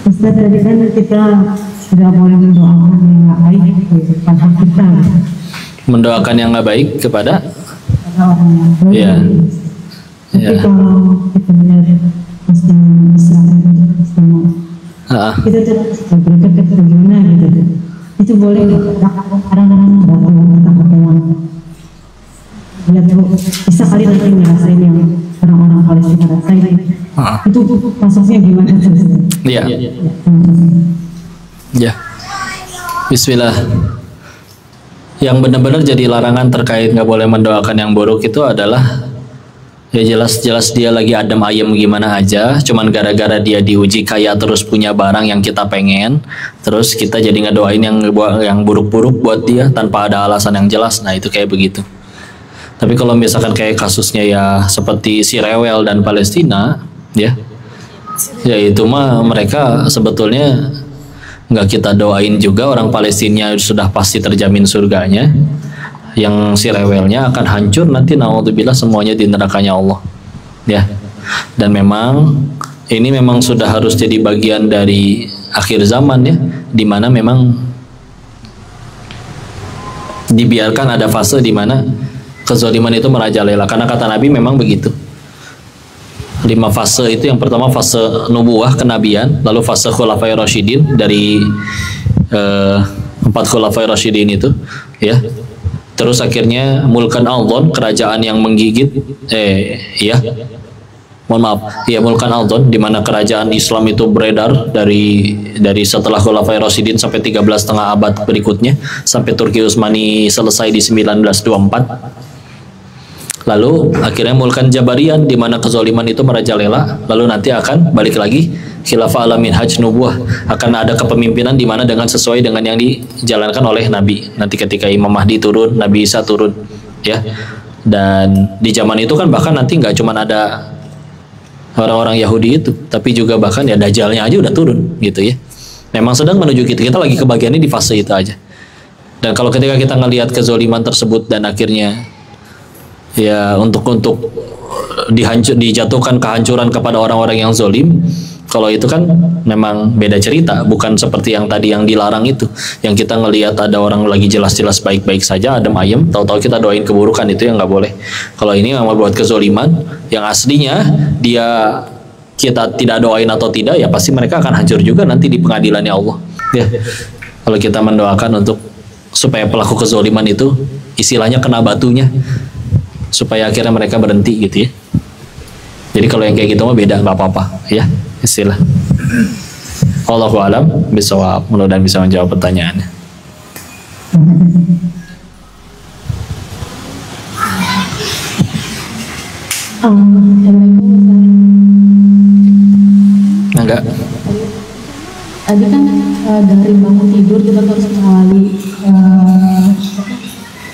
Ustaz, tadi kan kita sudah boleh mendoakan yang nggak baik di depan hak kita. Mendoakan yang nggak baik kepada Orang yang baik. Iya. Tapi Iya. kalau kita melihat Muslim sama kita tuh berdekat bagaimana gitu. Itu boleh kadang-kadang kata-kata yang ya tuh bisa kali nanti ngerasain yang orang-orang Palestina rasain. Itu masuknya gimana tuh? Iya. Ya. Bismillah. Yang benar-benar jadi larangan terkait nggak boleh mendoakan yang buruk itu adalah ya jelas-jelas dia lagi adem ayem gimana aja, cuman gara-gara dia diuji kaya terus punya barang yang kita pengen, terus kita jadi ngedoain yang buruk-buruk buat dia tanpa ada alasan yang jelas. Nah itu kayak begitu. Tapi kalau misalkan kayak kasusnya ya seperti si Rewel dan Palestina, ya itu mah mereka sebetulnya nggak kita doain juga. Orang Palestina sudah pasti terjamin surganya, yang si Rewelnya akan hancur nanti, naudzubillah, semuanya di nerakanya Allah, ya. Dan memang ini memang sudah harus jadi bagian dari akhir zaman, ya, dimana memang dibiarkan ada fase dimana kezaliman itu merajalela, karena kata Nabi memang begitu. 5 fase itu, yang pertama fase nubuwah, kenabian, lalu fase khulafai rasyidin dari 4 khulafai rasyidin itu, ya. Terus akhirnya mulkan aldon, kerajaan yang menggigit, mulkan aldon, di mana kerajaan Islam itu beredar dari setelah khulafai rasyidin sampai 13,5 abad berikutnya, sampai Turki Utsmani selesai di 1924. Lalu akhirnya mulkan Jabarian, di mana kezaliman itu merajalela. Lalu nanti akan balik lagi khilafah ala minhaj nubuwah, akan ada kepemimpinan di mana dengan sesuai dengan yang dijalankan oleh Nabi. Nanti ketika Imam Mahdi turun, Nabi Isa turun, ya. Dan di zaman itu kan bahkan nanti nggak cuma ada orang-orang Yahudi itu, tapi juga bahkan ya Dajjalnya aja udah turun, gitu ya. Memang sedang menuju kita lagi kebagiannya di fase itu aja. Dan kalau ketika kita ngelihat kezaliman tersebut dan akhirnya ya untuk dijatuhkan kehancuran kepada orang-orang yang zalim, kalau itu kan memang beda cerita, bukan seperti yang tadi yang dilarang itu, yang kita ngelihat ada orang lagi jelas-jelas baik-baik saja adem ayem, tahu-tahu kita doain keburukan, itu yang nggak boleh. Kalau ini memang buat kezaliman yang aslinya dia kita tidak doain atau tidak, ya pasti mereka akan hancur juga nanti di pengadilannya Allah, ya. Kalau kita mendoakan untuk supaya pelaku kezaliman itu istilahnya kena batunya, supaya akhirnya mereka berhenti, gitu ya. Jadi kalau yang kayak gitu mah beda, nggak apa-apa, ya, istilah. Allahu a'lam bishawab. Mudah-mudahan bisa menjawab pertanyaannya. Enggak. Tadi kan dari bangun tidur kita harus mengawali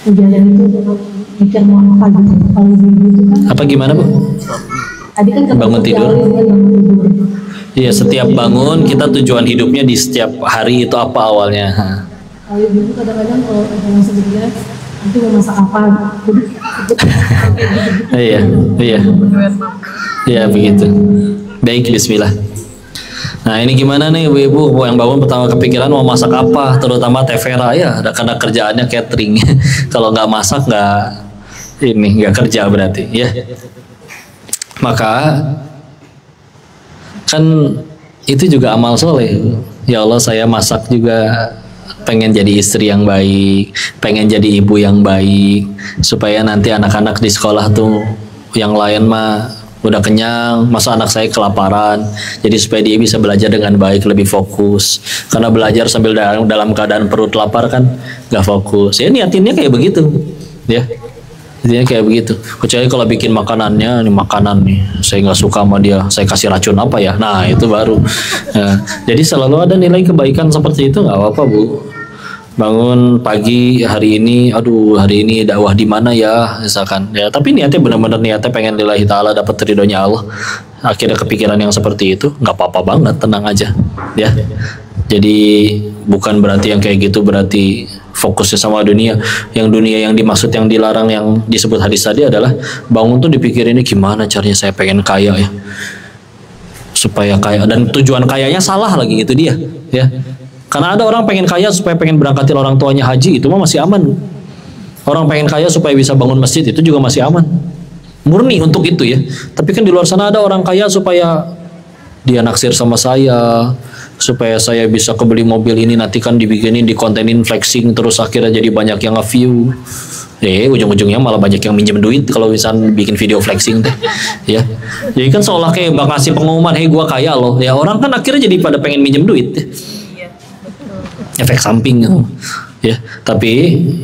kejadian itu mikir mau apa gitu. Kalau itu kan Apa gimana, Bu? tadi kan Bangun tidur. bangun tidur. Iya, setiap bangun kita tujuan hidupnya di setiap hari itu apa awalnya. Kalau ibu kadang-kadang kalau yang sebelumnya nanti mau masak apa, Iya, iya. Iya, begitu. Baik, bismillah. Nah, ini gimana nih ibu-ibu yang bangun pertama kepikiran mau masak apa, terutama Tevera, ya, karena kerjaannya catering. Kalau nggak masak nggak kerja berarti, ya. Maka kan itu juga amal soleh. Ya Allah, saya masak juga pengen jadi istri yang baik, pengen jadi ibu yang baik, supaya nanti anak-anak di sekolah tuh yang lain mah udah kenyang, masa anak saya kelaparan. Jadi supaya dia bisa belajar dengan baik, lebih fokus. Karena belajar sambil dalam keadaan perut lapar kan nggak fokus. Ya niatinnya kayak begitu, ya. Intinya kayak begitu. Kecuali kalau bikin makanannya, ini makanan nih, saya nggak suka sama dia, saya kasih racun apa ya? Nah itu baru. Nah, jadi selalu ada nilai kebaikan seperti itu, nggak apa-apa, Bu. Bangun pagi hari ini, aduh hari ini dakwah di mana ya, misalkan. Ya, tapi niatnya benar-benar niatnya pengen lillahi ta'ala, dapat ridhonya Allah. Akhirnya kepikiran yang seperti itu, nggak apa-apa banget, tenang aja, ya. Jadi bukan berarti yang kayak gitu berarti fokusnya sama dunia. Yang dunia yang dimaksud, yang dilarang, yang disebut hadis tadi adalah bangun tuh dipikirin ini gimana caranya saya pengen kaya ya. supaya kaya, dan tujuan kayanya salah lagi, itu dia ya. Karena ada orang pengen kaya supaya pengen berangkatin orang tuanya haji, itu mah masih aman. Orang pengen kaya supaya bisa bangun masjid, itu juga masih aman, murni untuk itu ya. Tapi kan di luar sana ada orang kaya supaya dia naksir sama saya, supaya saya bisa kebeli mobil ini, nanti kan dibikinin, dikontenin, flexing, terus akhirnya jadi banyak yang nge-view. Ujung-ujungnya malah banyak yang minjem duit kalau misalnya bikin video flexing teh, ya. Jadi kan seolah kayak bakal ngasih pengumuman, hei gua kaya loh. Ya orang kan akhirnya jadi pada pengen minjem duit. Efek samping ya. Tapi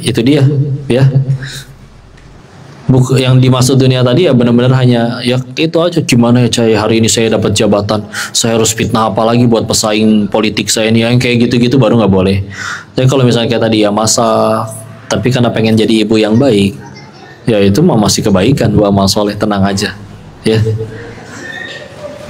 itu dia ya. Yang dimaksud dunia tadi ya benar-benar hanya ya itu aja, gimana ya cai hari ini saya dapat jabatan, saya harus fitnah apa lagi buat pesaing politik saya ini, yang kayak gitu-gitu baru nggak boleh. Tapi kalau misalnya kayak tadi ya masa, tapi karena pengen jadi ibu yang baik, ya itu mah masih kebaikan, bu amal soleh, tenang aja ya.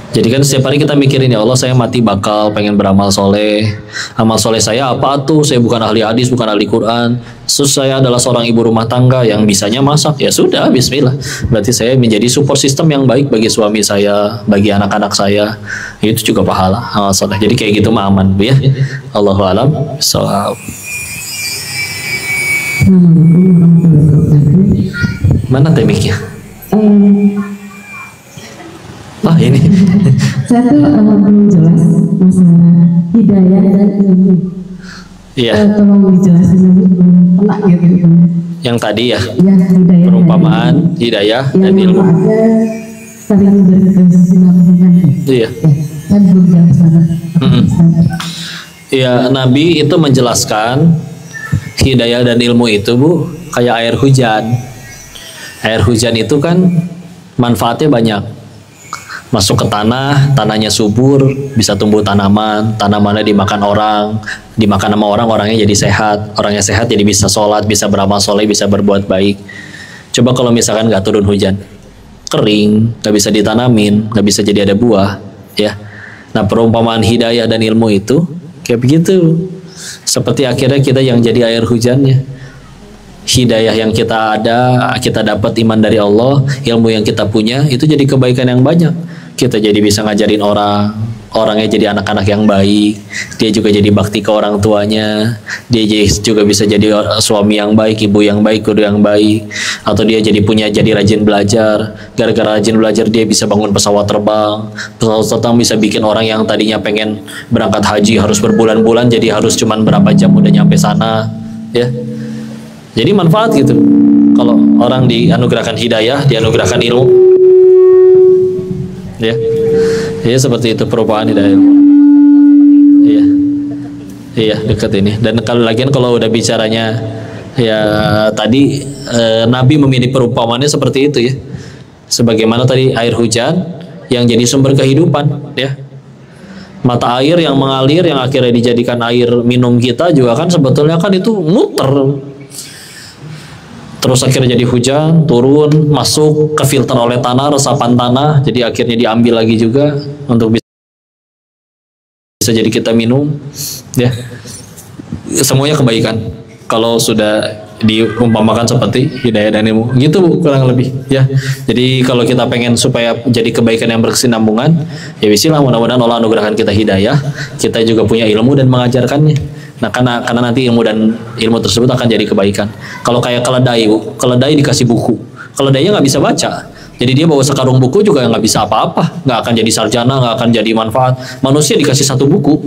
Jadi kan setiap hari kita mikirin, ya Allah saya mati bakal pengen beramal soleh. Amal soleh saya apa tuh? Saya bukan ahli hadis, bukan ahli Quran. Terus saya adalah seorang ibu rumah tangga yang bisanya masak. Ya sudah, bismillah. Berarti saya menjadi support system yang baik bagi suami saya, bagi anak-anak saya. Itu juga pahala amal soleh. Jadi kayak gitu mah aman, bu ya. Allahu a'lam. Mana temiknya? Oh ini. Saya tuh belum jelas masalah hidayah dan ilmu. Iya. Tolong dijelasin lagi, enak gitu. Yang tadi ya. Ya, hidayah. Perumpamaan hidayah dan ilmu. Ada saling berkesinambungan. Iya. Kan belum jelas banget. Iya, Nabi itu menjelaskan hidayah dan ilmu itu, bu, kayak air hujan. Air hujan itu kan manfaatnya banyak. Masuk ke tanah, tanahnya subur, bisa tumbuh tanaman, tanamannya dimakan orang, dimakan sama orang, orangnya jadi sehat, orangnya sehat jadi bisa sholat, bisa beramal soleh, bisa berbuat baik. Coba kalau misalkan nggak turun hujan, kering, nggak bisa ditanamin, nggak bisa jadi ada buah, ya. Nah perumpamaan hidayah dan ilmu itu kayak begitu, seperti akhirnya kita yang jadi air hujannya. Hidayah yang kita ada, kita dapat iman dari Allah, ilmu yang kita punya, itu jadi kebaikan yang banyak. Kita jadi bisa ngajarin orang, orangnya jadi anak-anak yang baik, dia juga jadi bakti ke orang tuanya, dia juga bisa jadi suami yang baik, ibu yang baik, guru yang baik, atau dia jadi rajin belajar, gara-gara rajin belajar dia bisa bangun pesawat terbang bisa bikin orang yang tadinya pengen berangkat haji harus berbulan-bulan, jadi harus cuman berapa jam udah nyampe sana, ya. Jadi manfaat gitu. Kalau orang dianugerahkan hidayah, dianugerahkan ilmu, ya, ya seperti itu perubahan hidayah. Iya, iya dekat ini. Dan kalau lagian kalau udah bicaranya, ya tadi Nabi memilih perumpamannya seperti itu ya. Sebagaimana tadi air hujan yang jadi sumber kehidupan, ya. Mata air yang mengalir yang akhirnya dijadikan air minum kita juga kan sebetulnya kan itu muter. Terus akhirnya jadi hujan, turun, masuk, ke filter oleh tanah, resapan tanah, jadi akhirnya diambil lagi juga untuk bisa jadi kita minum, ya. Semuanya kebaikan. Kalau sudah diumpamakan seperti hidayah dan ilmu, gitu bu, kurang lebih, ya. Jadi kalau kita pengen supaya jadi kebaikan yang berkesinambungan, ya bismillah, mudah-mudahan Allah anugerahkan kita hidayah, kita juga punya ilmu dan mengajarkannya. Nah karena nanti ilmu tersebut akan jadi kebaikan. Kalau kayak keledai, bu, keledai dikasih buku, keledainya nggak bisa baca, jadi dia bawa sekarung buku juga nggak bisa apa-apa, nggak akan jadi sarjana, nggak akan jadi manfaat. Manusia dikasih satu buku,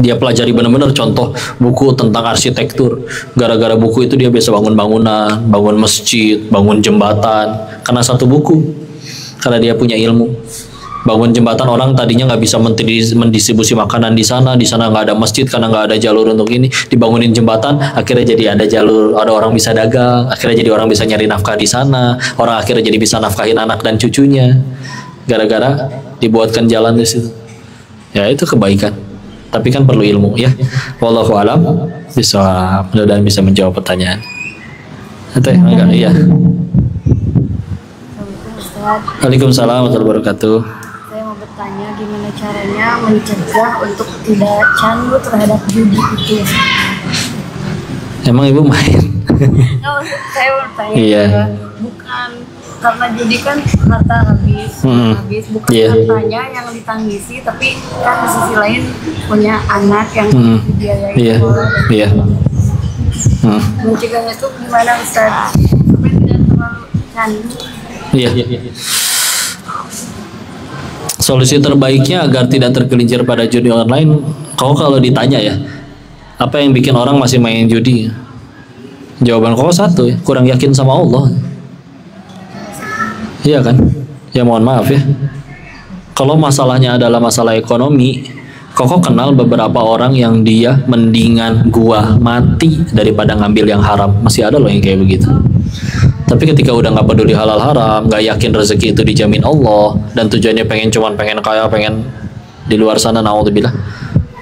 dia pelajari benar-benar contoh buku tentang arsitektur, gara-gara buku itu dia bisa bangun bangunan, bangun masjid, bangun jembatan, karena satu buku, karena dia punya ilmu. Bangun jembatan, orang tadinya nggak bisa mendistribusi makanan di sana nggak ada masjid karena nggak ada jalur untuk ini, dibangunin jembatan, akhirnya jadi ada jalur, ada orang bisa dagang, akhirnya jadi orang bisa nyari nafkah di sana, orang akhirnya jadi bisa nafkahin anak dan cucunya, gara-gara dibuatkan jalan di situ. Ya itu kebaikan, tapi kan perlu ilmu, ya. Wallahu alam, mudah-mudahan bisa menjawab pertanyaan. Atau enggak, iya. Waalaikumsalam warahmatullahi wabarakatuh. Saya mau bertanya gimana caranya mencegah untuk tidak candu terhadap judi itu. Emang ibu main? Saya mau bertanya iya. bukan karena judi kan harta habis, habis bukan Iya. hartanya yang ditangisi, tapi kan di sisi lain punya anak yang dibiayai Iya. sekolah. Iya. Mencegahnya itu gimana Ustaz? Supaya tidak terlalu candu. Iya. Solusi terbaiknya agar tidak tergelincir pada judi online, kau kalau ditanya ya, apa yang bikin orang masih main judi? Jawaban kau satu ya, kurang yakin sama Allah. Iya kan? Ya mohon maaf ya. Kalau masalahnya adalah masalah ekonomi, kau kenal beberapa orang yang dia mendingan gua mati daripada ngambil yang haram. Masih ada loh yang kayak begitu. Tapi ketika udah nggak peduli halal haram, nggak yakin rezeki itu dijamin Allah, dan tujuannya pengen kaya, pengen di luar sana, naudzubillah.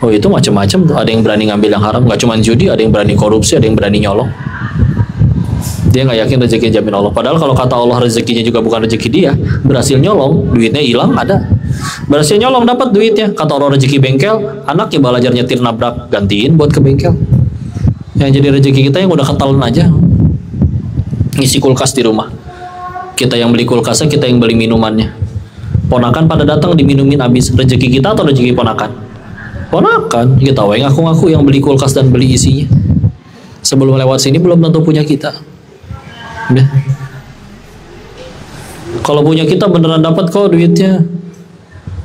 Oh itu macam-macam tuh. Ada yang berani ngambil yang haram, nggak cuma judi, ada yang berani korupsi, ada yang berani nyolong. Dia nggak yakin rezeki dijamin Allah. Padahal kalau kata Allah rezekinya juga bukan rezeki dia, berhasil nyolong, duitnya hilang ada. Berhasil nyolong dapat duitnya. Kata orang rezeki bengkel, anaknya belajar nyetir nabrak, gantiin buat ke bengkel. Yang jadi rezeki kita yang udah ketahuan aja. Ngisi kulkas di rumah. Kita yang beli kulkasnya, kita yang beli minumannya. Ponakan pada datang diminumin habis. Rezeki kita atau rezeki ponakan? Ponakan. Kita ngaku-ngaku yang beli kulkas dan beli isinya. Sebelum lewat sini belum tentu punya kita. Ya. Kalau punya kita beneran dapat kok duitnya.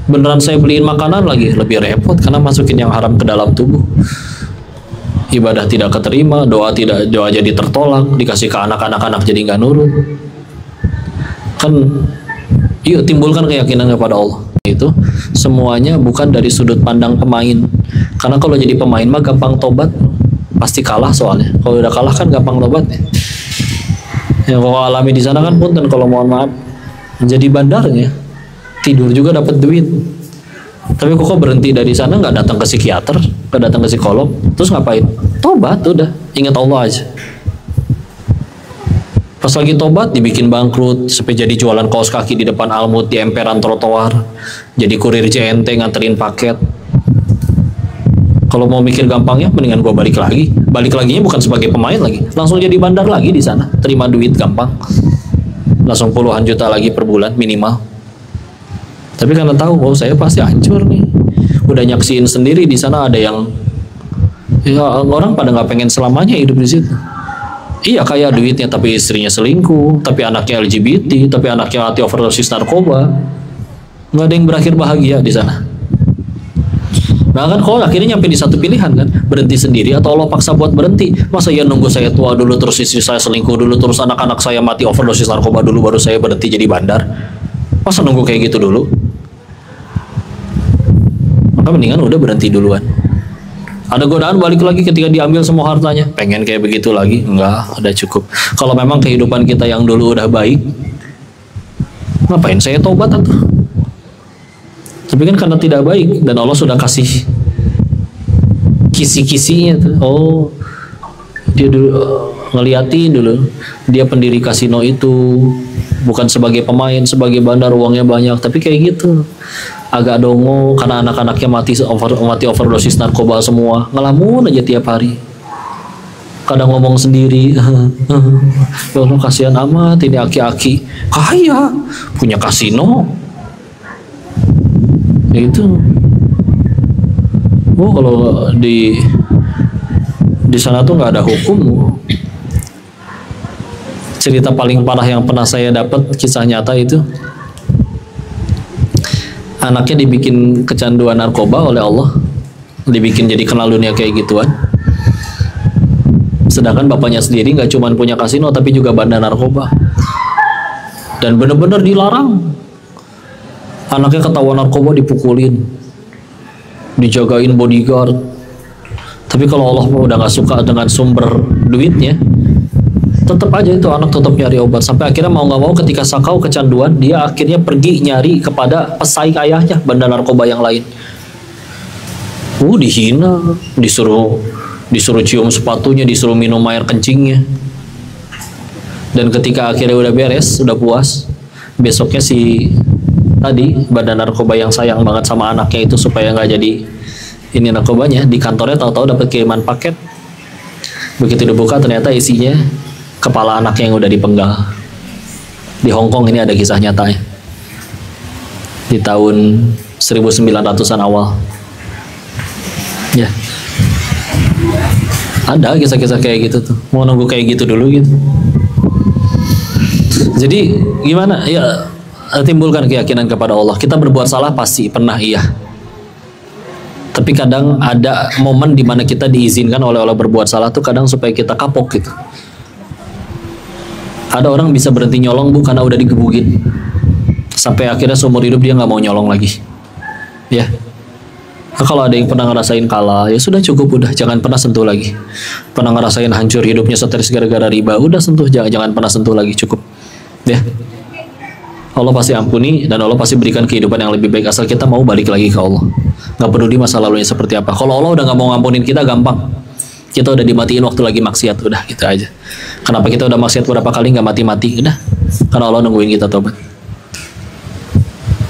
Beneran saya beliin makanan lagi, lebih repot karena masukin yang haram ke dalam tubuh. Ibadah tidak keterima, doa jadi tertolak, dikasih ke anak-anak jadi nggak nurut. Kan, yuk timbulkan keyakinan kepada Allah. Itu semuanya bukan dari sudut pandang pemain. Karena kalau jadi pemain mah gampang tobat, pasti kalah soalnya. Kalau udah kalah kan gampang tobatnya. Yang kau alami di sana kan punten kalau mohon maaf menjadi bandarnya, tidur juga dapat duit. Tapi kok berhenti dari sana nggak datang ke psikiater, nggak datang ke psikolog, terus ngapain? Tobat udah, ingat Allah aja. Pas lagi tobat dibikin bangkrut, sampai jadi jualan kaos kaki di depan Almut di emperan trotoar, jadi kurir JNT nganterin paket. Kalau mau mikir gampangnya, mendingan gua balik lagi. Balik laginya bukan sebagai pemain lagi, langsung jadi bandar lagi di sana, terima duit gampang, langsung puluhan juta lagi per bulan minimal. Tapi karena tahu, oh saya pasti hancur nih. Udah nyaksiin sendiri di sana ada yang, ya orang pada nggak pengen selamanya hidup di situ. Iya kaya duitnya, tapi istrinya selingkuh, tapi anaknya LGBT, tapi anaknya hati overdosis narkoba. Nggak ada yang berakhir bahagia di sana. Nah kan kalau akhirnya nyampe di satu pilihan kan, berhenti sendiri atau Allah paksa buat berhenti. Masa ya nunggu saya tua dulu, terus istri saya selingkuh dulu, terus anak-anak saya mati overdosis narkoba dulu, baru saya berhenti jadi bandar? Masa nunggu kayak gitu dulu? Maka mendingan udah berhenti duluan. Ada godaan balik lagi ketika diambil semua hartanya, pengen kayak begitu lagi? Enggak, udah cukup. Kalau memang kehidupan kita yang dulu udah baik, ngapain saya tobat atau? Tapi kan karena tidak baik dan Allah sudah kasih kisi-kisinya tuh. Oh, dia dulu ngeliatin dulu, dia pendiri kasino itu bukan sebagai pemain, sebagai bandar, uangnya banyak, tapi kayak gitu. Agak dongo karena anak-anaknya mati overdosis narkoba semua, ngelamun aja tiap hari. Kadang ngomong sendiri, ya Allah kasihan amat ini aki-aki kaya punya kasino. Ya itu. Oh kalau di sana tuh nggak ada hukum. Cerita paling parah yang pernah saya dapat, kisah nyata itu, anaknya dibikin kecanduan narkoba oleh Allah, dibikin jadi kenal dunia kayak gituan. Sedangkan bapaknya sendiri nggak cuma punya kasino tapi juga bandar narkoba, dan bener-bener dilarang. Anaknya ketahuan narkoba dipukulin, dijagain bodyguard. Tapi kalau Allah udah nggak suka dengan sumber duitnya, tetap aja itu anak tetap nyari obat. Sampai akhirnya mau nggak mau ketika sakau kecanduan, dia akhirnya pergi nyari kepada pesaing ayahnya, bandar narkoba yang lain. Dihina, disuruh cium sepatunya, disuruh minum air kencingnya. Dan ketika akhirnya udah beres, udah puas, besoknya si tadi bandar narkoba yang sayang banget sama anaknya itu supaya nggak jadi ini narkobanya, di kantornya tahu-tahu dapat kiriman paket. Begitu dibuka ternyata isinya kepala anaknya yang udah dipenggal. Di Hong Kong ini ada kisah nyatanya. Di tahun 1900-an awal. Ya. Ada kisah-kisah kayak gitu tuh. Mau nunggu kayak gitu dulu gitu. Jadi gimana? Ya, timbulkan keyakinan kepada Allah. Kita berbuat salah pasti pernah iya. Tapi kadang ada momen di mana kita diizinkan oleh Allah berbuat salah tuh kadang supaya kita kapok gitu. Ada orang bisa berhenti nyolong karena udah digebukin. Sampai akhirnya seumur hidup dia nggak mau nyolong lagi. Ya. Nah, kalau ada yang pernah ngerasain kalah, ya sudah cukup, udah jangan pernah sentuh lagi. Pernah ngerasain hancur hidupnya stres gara-gara riba, udah sentuh, jangan pernah sentuh lagi, cukup. Ya. Allah pasti ampuni dan Allah pasti berikan kehidupan yang lebih baik asal kita mau balik lagi ke Allah. Nggak peduli masa lalunya seperti apa. Kalau Allah udah nggak mau ngampunin kita, gampang. Kita udah dimatiin waktu lagi maksiat, udah gitu aja. Kenapa kita udah maksiat berapa kali nggak mati-mati? Udah, karena Allah nungguin kita tobat.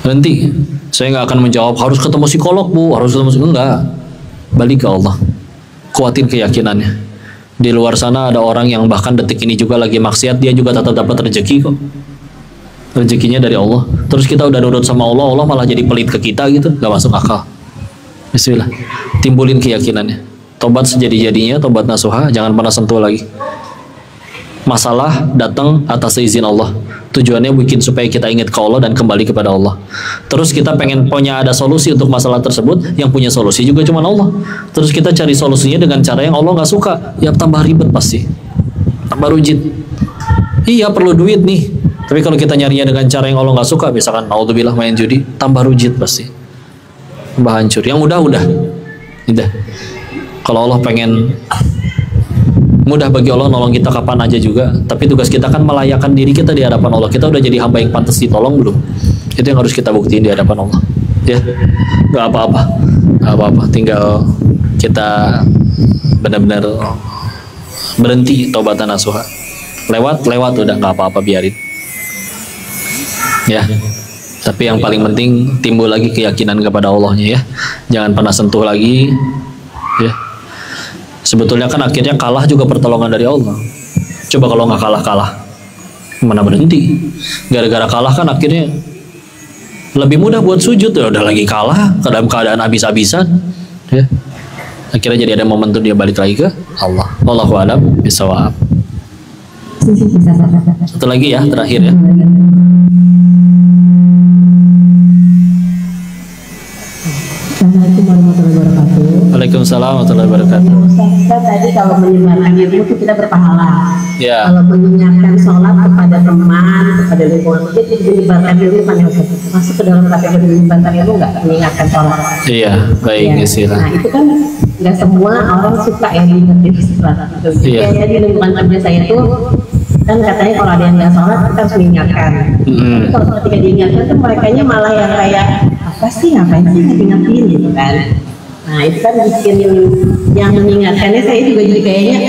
Nanti saya nggak akan menjawab harus ketemu psikolog bu, harus ketemu psikolog. Enggak, balik ke Allah, kuatin keyakinannya. Di luar sana ada orang yang bahkan detik ini juga lagi maksiat, dia juga tetap dapat rezeki kok. Rezekinya dari Allah. Terus kita udah nurut sama Allah, Allah malah jadi pelit ke kita gitu, nggak masuk akal. Bismillah, timbulin keyakinannya. Tobat sejadi-jadinya, tobat nasuha, jangan pernah sentuh lagi. Masalah datang atas izin Allah. Tujuannya bikin supaya kita ingat ke Allah dan kembali kepada Allah. Terus kita pengen punya ada solusi untuk masalah tersebut, yang punya solusi juga cuma Allah. Terus kita cari solusinya dengan cara yang Allah nggak suka, ya tambah ribet pasti, tambah rujit. Iya perlu duit nih, tapi kalau kita nyarinya dengan cara yang Allah nggak suka, misalkan naudzubillah main judi, tambah rujit pasti, tambah hancur. Yang udah. Kalau Allah pengen mudah bagi Allah nolong kita kapan aja juga, tapi tugas kita kan melayakkan diri kita di hadapan Allah. Kita udah jadi hamba yang pantas ditolong belum? Itu yang harus kita buktiin di hadapan Allah. Ya, nggak apa-apa, tinggal kita benar-benar berhenti taubatan nasuha. Lewat udah nggak apa-apa, biarin. Ya, tapi yang paling penting timbul lagi keyakinan kepada Allahnya ya. Jangan pernah sentuh lagi. Ya. Sebetulnya kan akhirnya kalah juga pertolongan dari Allah. Coba kalau nggak kalah, mana berhenti? Gara-gara kalah kan akhirnya lebih mudah buat sujud. Ya udah lagi kalah, dalam keadaan habis-habisan. Ya. Akhirnya jadi ada momentum dia balik lagi ke Allah. Wallahu a'lam bishawab. Satu lagi ya, terakhir ya. Assalamualaikum warahmatullahi wabarakatuh. Waalaikumsalam warahmatullahi wabarakatuh. Ustaz, tadi kalau menyebarkan ilmu itu kita berpahala. Ya. Kalau mengingatkan sholat kepada teman, kepada lingkungan, jadi menyebarkan ilmu kan yang masuk ke dalam kategori menyebarkan ilmu nggak mengingatkan sholat. Iya, baik Ya. istilah. Nah itu kan nggak semua orang suka ya diingetin sholat. Iya. Kayaknya di lingkungan kerja saya itu kan katanya kalau ada yang nggak sholat kita harus mengingatkan. Tapi kalau ketika diingatkan tuh merekanya malah yang kayak apa sih, ngapain sih diingetin gitu kan. Nah itu kan bikin yang mengingatkannya saya juga jadi kayaknya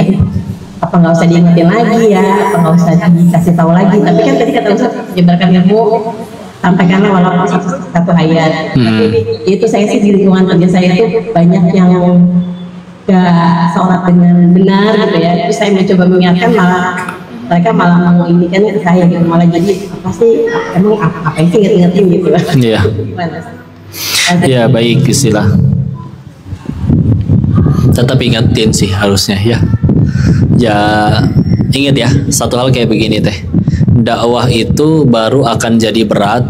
apa nggak usah diingetin lagi ya, apa nggak usah dikasih tahu lagi. Tapi kan tadi kata Ustaz menyebarkan ilmu, sampaikanlah walaupun satu ayat. Tapi itu saya sih di lingkungan kerja saya itu banyak yang gak sholat dengan benar gitu ya. Terus saya mencoba mengingatkan malah mereka malah menginginkan ke saya gitu, malah jadi apa sih, emang apa yang sih inget-ingetin gitu. Iya. Ya baik istilah. Tetap ingetin sih harusnya ya. Ya ingat ya, satu hal kayak begini teh. Dakwah itu baru akan jadi berat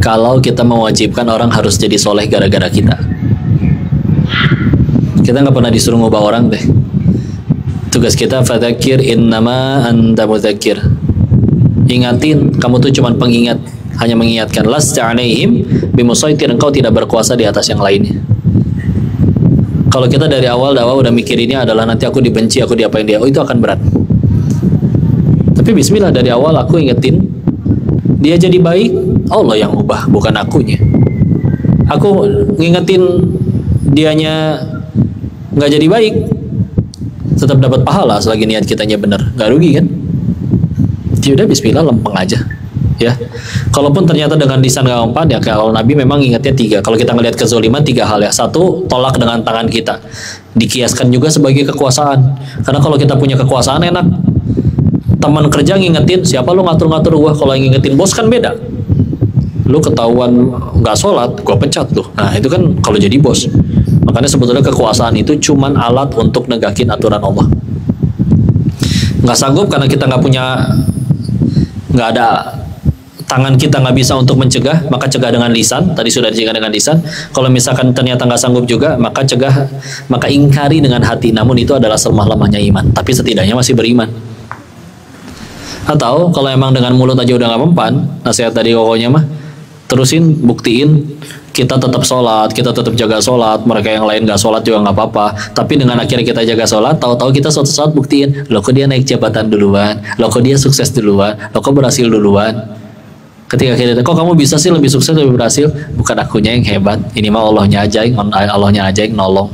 kalau kita mewajibkan orang harus jadi soleh gara-gara kita. Kita nggak pernah disuruh ngubah orang deh. Tugas kita fadzakir innama anta mudzakir. Ingatin, kamu tuh cuman pengingat, hanya mengingatkan. Lasta 'alaihim bimusaitir, engkau tidak berkuasa di atas yang lainnya. Kalau kita dari awal dakwah udah mikir ini adalah nanti aku dibenci, aku diapain dia, oh itu akan berat. Tapi bismillah dari awal aku ingetin dia jadi baik, Allah yang ubah, bukan akunya. Aku ngingetin dianya nggak jadi baik, tetap dapat pahala selagi niat kitanya benar, nggak rugi kan? Ya udah bismillah, lempeng aja ya. Kalaupun ternyata dengan lisan nggak mempan ya, kalau Nabi memang ingatnya 3. Kalau kita ngelihat kezoliman 3 hal ya. 1, tolak dengan tangan kita. Dikiaskan juga sebagai kekuasaan, karena kalau kita punya kekuasaan enak, Teman kerja ngingetin, siapa lu ngatur-ngatur gua? Kalau yang ngingetin bos kan beda. Lu ketahuan nggak sholat, gua pecat lu. Nah itu kan kalau jadi bos. Makanya sebetulnya kekuasaan itu cuman alat untuk negakin aturan Allah. Nggak sanggup karena kita nggak ada tangan, kita nggak bisa untuk mencegah, maka cegah dengan lisan. Tadi sudah dicegah dengan lisan. Kalau misalkan ternyata nggak sanggup juga, maka ingkari dengan hati. Namun itu adalah selemah-lemahnya iman. Tapi setidaknya masih beriman. Atau kalau emang dengan mulut aja udah nggak mempan, nasihat tadi pokoknya mah terusin, buktiin. Kita tetap sholat, kita tetap jaga sholat. Mereka yang lain nggak sholat juga nggak apa-apa. Tapi dengan akhirnya kita jaga sholat, tahu-tahu kita suatu saat buktiin, loh kok dia naik jabatan duluan, loh kok dia sukses duluan, loh kok berhasil duluan. Ketika kita, kok kamu bisa sih lebih sukses, lebih berhasil? Bukan akunya yang hebat, ini mah Allahnya aja yang nolong.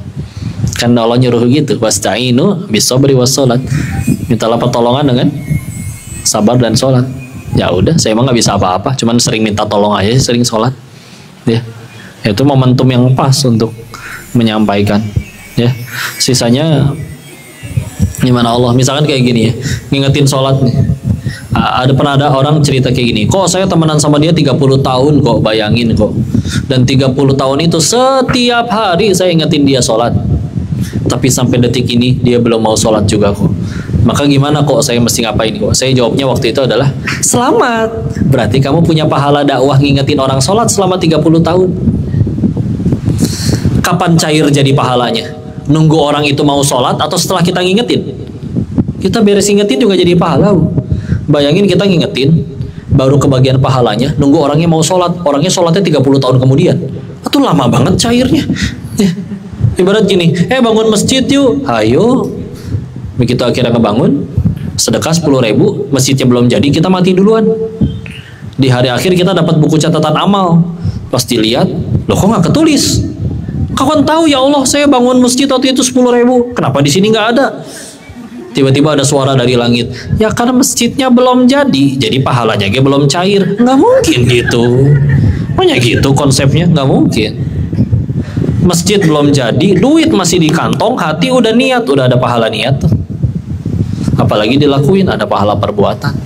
Kan Allah nyuruh gitu, wasta'inu bis-sabri was-sholat. Mintalah pertolongan dengan sabar dan sholat. Ya udah, saya emang nggak bisa apa-apa, cuman sering minta tolong aja, sering sholat. Ya, itu momentum yang pas untuk menyampaikan. Ya, sisanya gimana Allah? Misalkan kayak gini ya, ngingetin sholat nih. Pernah ada orang cerita kayak gini, kok saya temenan sama dia 30 tahun kok, bayangin kok. Dan 30 tahun itu setiap hari saya ingetin dia sholat. Tapi sampai detik ini dia belum mau sholat juga kok. Maka gimana kok saya mesti ngapain kok? Saya jawabnya waktu itu adalah, selamat. Berarti kamu punya pahala dakwah ngingetin orang sholat selama 30 tahun. Kapan cair jadi pahalanya? Nunggu orang itu mau sholat atau setelah kita ngingetin? Kita beres ngingetin juga jadi pahala. Bayangin kita ngingetin, baru kebagian pahalanya, nunggu orangnya mau sholat. Orangnya sholatnya 30 tahun kemudian. Itu lama banget cairnya. Ya. Ibarat gini, bangun masjid yuk. Ayo. Begitu akhirnya ngebangun, sedekah 10.000, masjidnya belum jadi, kita mati duluan. Di hari akhir kita dapat buku catatan amal. Pas dilihat, loh kok nggak ketulis? Kau kan tahu ya Allah, saya bangun masjid waktu itu 10.000. Kenapa di sini nggak ada? Tiba-tiba ada suara dari langit. Ya karena masjidnya belum jadi pahalanya belum cair. Nggak mungkin gitu. Makanya gitu konsepnya, nggak mungkin. Masjid belum jadi, duit masih di kantong, hati udah niat, udah ada pahala niat. Apalagi dilakuin, ada pahala perbuatan.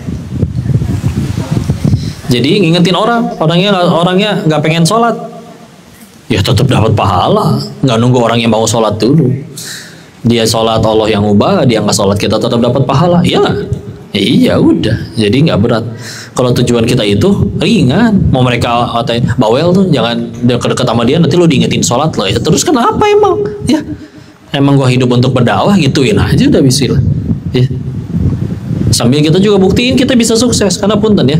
Jadi ngingetin orangnya nggak pengen sholat, ya tetap dapat pahala. Nggak nunggu orang yang mau sholat dulu. Dia sholat Allah yang ubah, dia nggak sholat kita tetap dapat pahala. Iya udah. Jadi nggak berat. Kalau tujuan kita itu ringan, mau mereka katain bawel tuh jangan deket-deket sama dia, nanti lo diingetin sholat lo. Ya terus kenapa emang? Ya emang gua hidup untuk berdakwah, gituin aja udah bisa lah. Ya. Sambil kita juga buktiin kita bisa sukses, karena punten ya.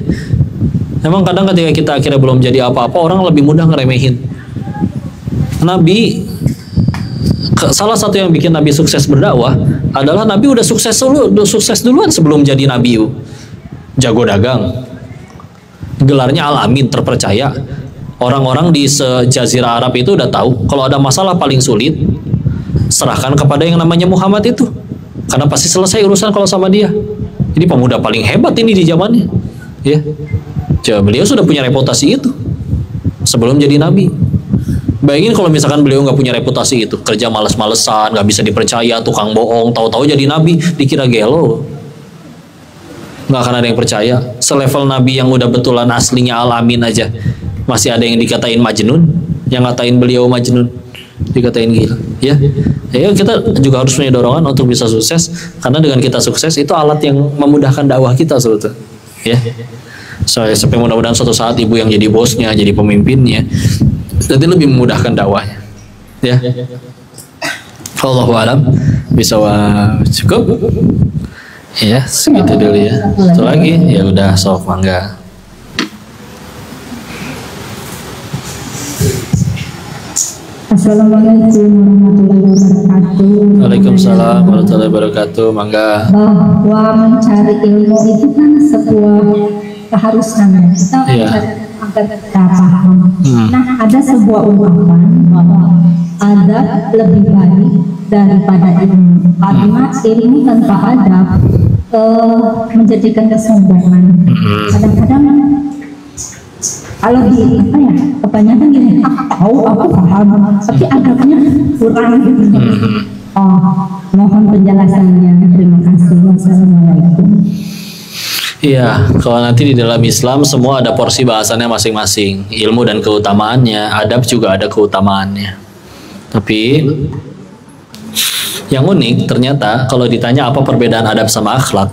Emang kadang ketika kita akhirnya belum jadi apa-apa, orang lebih mudah ngeremehin. Nabi, salah satu yang bikin Nabi sukses berdakwah adalah Nabi udah sukses duluan sebelum jadi Nabi. Jago dagang, gelarnya Al-Amin, terpercaya. Orang-orang di sejazirah Arab itu udah tahu kalau ada masalah paling sulit, serahkan kepada yang namanya Muhammad itu, karena pasti selesai urusan kalau sama dia. Ini pemuda paling hebat ini di zamannya. Ya, coba beliau sudah punya reputasi itu sebelum jadi Nabi. Bayangin kalau misalkan beliau nggak punya reputasi itu, kerja males-malesan, nggak bisa dipercaya, tukang bohong, tahu-tahu jadi Nabi, dikira gelo. Nggak akan ada yang percaya. Selevel Nabi yang udah betulan aslinya Al-Amin aja masih ada yang dikatain Majnun, yang ngatain beliau Majnun, dikatain gila. Ya, kita juga harus punya dorongan untuk bisa sukses, karena dengan kita sukses itu alat yang memudahkan dakwah kita sebetulnya. Ya, sampai mudah-mudahan suatu saat ibu yang jadi bosnya, jadi pemimpinnya, jadi lebih memudahkan dakwahnya. Ya, Allahu a'lam bishawab. Cukup. Ya, segitu dulu ya. Satu lagi, ya udah, sok mangga. Assalamualaikum warahmatullahi wabarakatuh. Waalaikumsalam warahmatullahi wabarakatuh. Mangga. Bahwa mencari ilmu itu kan sebuah keharusan. Kita mencari agar kita paham. Nah, ada sebuah ungkapan bahwa adab lebih baik daripada ilmu, karena ilmu tanpa adab menjadikan kesombongan. Kadang-kadang kalau di kebanyakan gini, aku tahu, aku paham, tapi adabnya kurang gitu. Mohon penjelasannya. Terima kasih. Wassalamualaikum. Iya, kalau nanti di dalam Islam semua ada porsi bahasannya masing-masing, ilmu dan keutamaannya, adab juga ada keutamaannya. Tapi yang unik ternyata kalau ditanya apa perbedaan adab sama akhlak,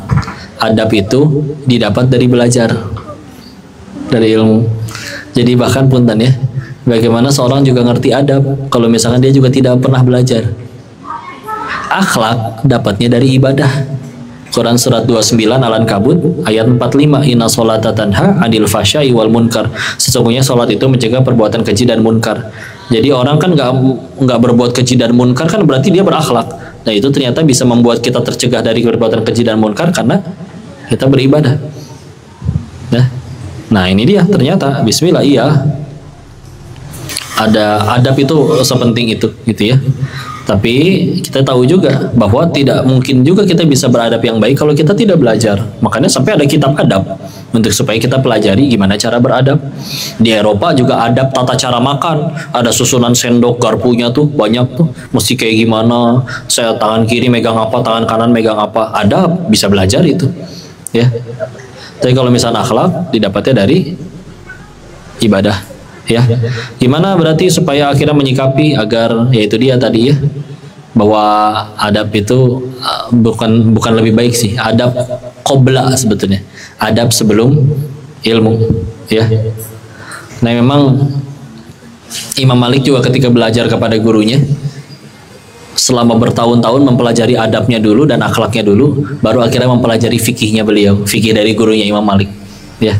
adab itu didapat dari belajar, dari ilmu. Jadi bahkan punten ya, bagaimana seorang juga ngerti adab kalau misalkan dia juga tidak pernah belajar. Akhlak dapatnya dari ibadah. Quran surat 29 Al-Ankabut ayat 45, inna sholata tanha 'anil fahsya'i wal munkar. Sesungguhnya sholat itu mencegah perbuatan keji dan munkar. Jadi orang kan nggak berbuat keji dan munkar kan berarti dia berakhlak. Nah itu ternyata bisa membuat kita tercegah dari perbuatan keji dan munkar karena kita beribadah. Nah ini dia ternyata Bismillah, iya ada adab itu sepenting itu gitu ya. Tapi kita tahu juga bahwa tidak mungkin juga kita bisa beradab yang baik kalau kita tidak belajar. Makanya sampai ada kitab adab untuk supaya kita pelajari gimana cara beradab. Di Eropa juga adab tata cara makan, ada susunan sendok garpunya tuh banyak tuh, mesti kayak gimana, saya tangan kiri megang apa, tangan kanan megang apa, adab bisa belajar itu ya. Tapi kalau misalnya akhlak didapatnya dari ibadah ya. Gimana berarti supaya akhirnya menyikapi agar yaitu dia tadi ya, bahwa adab itu bukan lebih baik sih, adab qobla sebetulnya, adab sebelum ilmu ya. Nah memang Imam Malik juga ketika belajar kepada gurunya selama bertahun-tahun mempelajari adabnya dulu dan akhlaknya dulu, baru akhirnya mempelajari fikihnya beliau, fikih dari gurunya Imam Malik ya.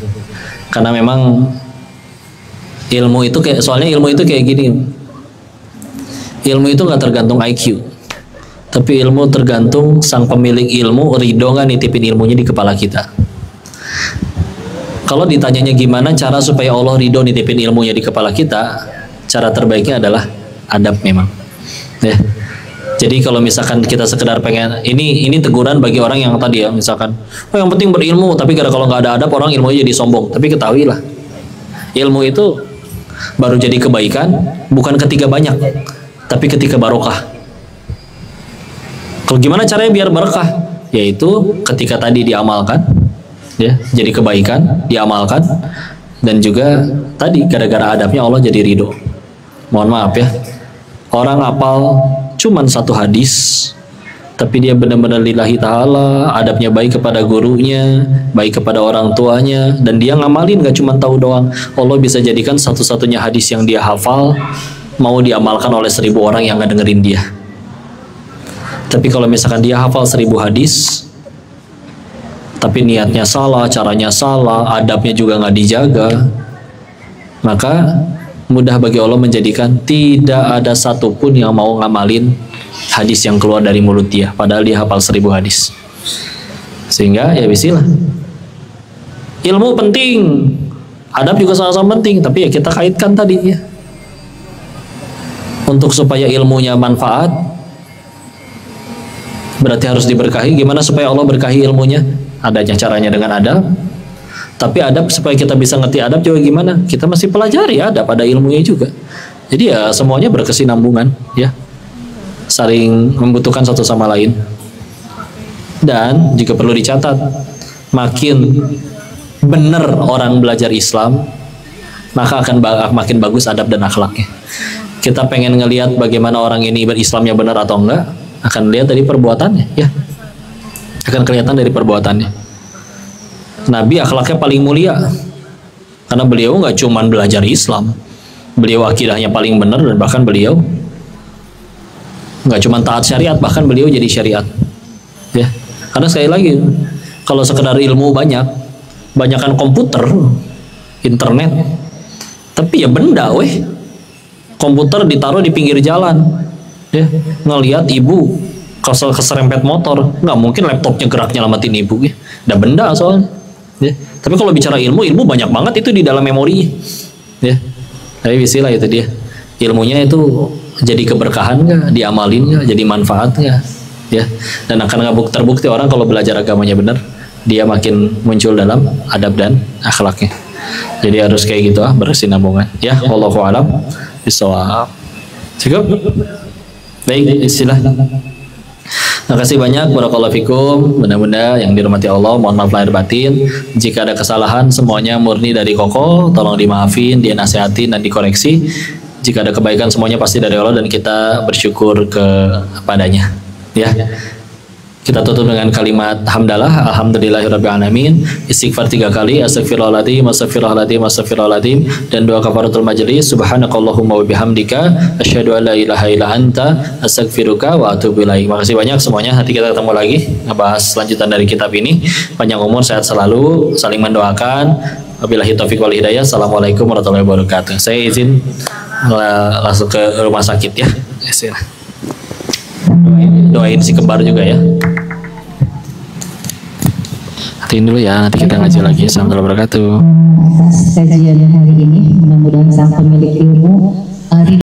Karena memang ilmu itu kayak, soalnya ilmu itu kayak gini, ilmu itu nggak tergantung IQ, tapi ilmu tergantung sang pemilik ilmu ridho nggak nitipin ilmunya di kepala kita. Kalau ditanyanya gimana cara supaya Allah ridho nitipin ilmunya di kepala kita, cara terbaiknya adalah adab memang ya. Jadi kalau misalkan kita sekedar pengen, ini teguran bagi orang yang tadi ya, misalkan oh yang penting berilmu, tapi kalau nggak ada adab orang ilmunya jadi sombong. Tapi ketahuilah ilmu itu baru jadi kebaikan bukan ketika banyak, tapi ketika barokah. Kalau gimana caranya biar barokah? Yaitu ketika tadi diamalkan ya, jadi kebaikan diamalkan, dan juga tadi gara-gara adabnya Allah jadi ridho. Mohon maaf ya, orang hafal cuman satu hadis tapi dia benar-benar lillahi ta'ala, adabnya baik kepada gurunya, baik kepada orang tuanya, dan dia ngamalin gak cuma tahu doang. Allah bisa jadikan satu-satunya hadis yang dia hafal mau diamalkan oleh 1000 orang yang gak dengerin dia. Tapi kalau misalkan dia hafal 1000 hadis tapi niatnya salah, caranya salah, adabnya juga gak dijaga, maka mudah bagi Allah menjadikan tidak ada satupun yang mau ngamalin hadis yang keluar dari mulut dia, padahal dia hafal 1000 hadis. Sehingga ya bisilah, ilmu penting, adab juga sama-sama penting, tapi ya kita kaitkan tadi ya, untuk supaya ilmunya manfaat berarti harus diberkahi. Gimana supaya Allah berkahi ilmunya? Adanya caranya dengan adab. Tapi adab supaya kita bisa ngerti adab juga gimana? Kita masih pelajari adab, ada ilmunya juga. Jadi ya semuanya berkesinambungan ya, saling membutuhkan satu sama lain. Dan juga perlu dicatat, makin benar orang belajar Islam, maka akan makin bagus adab dan akhlaknya. Kita pengen ngelihat bagaimana orang ini berislamnya benar atau enggak, akan lihat dari perbuatannya ya, akan kelihatan dari perbuatannya. Nabi akhlaknya paling mulia karena beliau nggak cuma belajar Islam, beliau akidahnya paling benar, dan bahkan beliau nggak cuma taat syariat, bahkan beliau jadi syariat ya. Karena sekali lagi, kalau sekedar ilmu banyakan komputer, internet, tapi ya benda komputer ditaruh di pinggir jalan ya, ngelihat ibu keserempet motor, nggak mungkin laptopnya gerak nyelamatin ibu ya, udah benda soalnya ya. Tapi kalau bicara ilmu banyak banget itu di dalam memori ya. Tapi bisilah itu dia, ilmunya itu jadi keberkahan nggak, diamalin nggak, jadi manfaat nggak ya. Dan akan terbukti orang kalau belajar agamanya benar, dia makin muncul dalam adab dan akhlaknya. Jadi harus kayak gitu berkesinambungan ya. Wallahu a'lam bishawab. Cukup? Baik, istilah. Makasih banyak, barakallahu fikum. Benda-benda yang dirahmati Allah, mohon maaf lahir batin. Jika ada kesalahan, semuanya murni dari Koko. Tolong dimaafin, dinasihatin, dan dikoreksi. Jika ada kebaikan, semuanya pasti dari Allah dan kita bersyukur kepadanya. Ya. Kita tutup dengan kalimat hamdalah, alhamdulillahirrabbilalamin, istighfar 3 kali, astagfirullahaladzim, astagfirullahaladzim, astagfirullahaladzim, dan doa kafaratul majelis, subhanakallahumma wa bihamdika, asyhadu an la ilaha illa anta, astaghfiruka wa atubu ilaik. Makasih banyak semuanya, nanti kita ketemu lagi, ngebahas lanjutan dari kitab ini. Panjang umur, sehat selalu, saling mendoakan. Wabillahi taufiq wal hidayah. Assalamualaikum warahmatullahi wabarakatuh. Saya izin langsung ke rumah sakit ya. Doain si kembar juga ya. Hatiin dulu ya, nanti kita ngaji lagi. Assalamualaikum warahmatullahi wabarakatuh. Atas kajian hari ini, mudah-mudahan sang pemilik ilmu